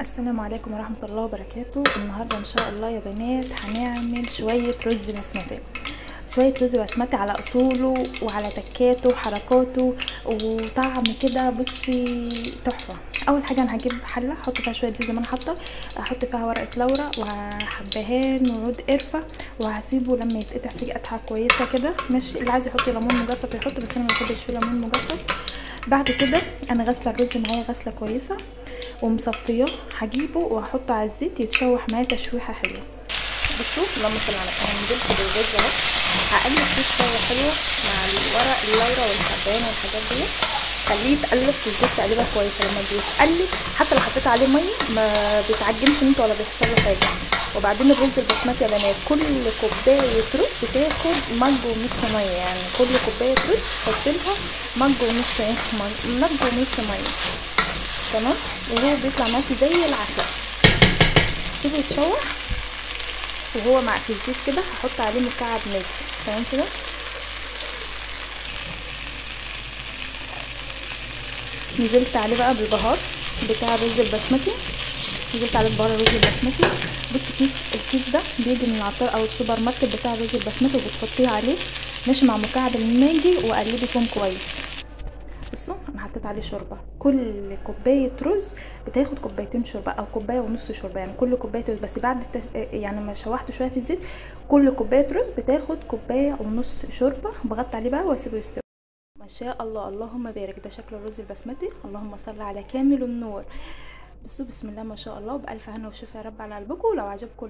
السلام عليكم ورحمة الله وبركاته. النهاردة ان شاء الله يا بنات هنعمل شوية رز بسمتي، شوية رز بسمتي على اصوله وعلى تكاته وحركاته وطعم كده. بصي تحفة. اول حاجة انا هجيب حلة احط فيها شوية زيت زي ما انا حاطة، احط فيها ورقة لورا وحبهان وعود قرفة، وهسيبه لما يتقطع فيه قطعة كويسة كده. ماشي، اللي عايز يحط ليمون مجفف يحط، بس انا ما بحبش فيه ليمون مجفف. بعد كده انا غاسله الرز معايا غسله كويسه ومصفيه، هجيبه واحطه على الزيت يتشوح معايا تشويحه حلوه. بصوا اللهم صل على النبي، نزلت بالرز اهو، هقلب فيه شويه حلوه مع الورق اللورا والحبان والحاجات دي. خليه يتقلب في الزيت تقليبه كويسه. لما بيتقلب حتى لو حطيت عليه ميه ما بيتعجنش انت ولا بيحصل له حاجه. وبعدين الرز البسمتي يا بنات كل كوبايه رز بتاخد مج ونص ميه، يعني كل كوبايه رز حط لها مج ونص مج ونص ميه، تمام. وهو بيطلع معاكي زي العسل. سيبه يتشوح وهو مع في الزيت كده. هحط عليه مكعب نجم، تمام كده. نزلت عليه بقى بالبهار بتاع الرز البسمتي، نزلت عليه ببهار الرز البسمتي. بصي الكيس ده بيجي من العطار او السوبر ماركت بتاع الرز البسمتي، وبتحطيه عليه ماشي مع مكعب الماجي وقلبي فيهم كويس. بصوا انا حطيت عليه شوربه، كل كوبايه رز بتاخد كوبايتين شوربه او كوبايه ونص شوربه، يعني كل كوبايه رز بس بعد يعني ما شوحته شويه في الزيت كل كوبايه رز بتاخد كوبايه ونص شوربه. بغطي عليه بقى واسيبه يستوي. ما شاء الله، اللهم بارك. ده شكل الرز البسمتي، اللهم صل على كامل النور. بصوا بسم الله ما شاء الله، وبألف هنا وشفا يا رب على قلبكم. ولو عجبكم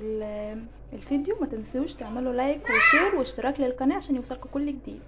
الفيديو ما تنسوش تعملوا لايك وشير واشتراك للقناه عشان يوصلكم كل جديد.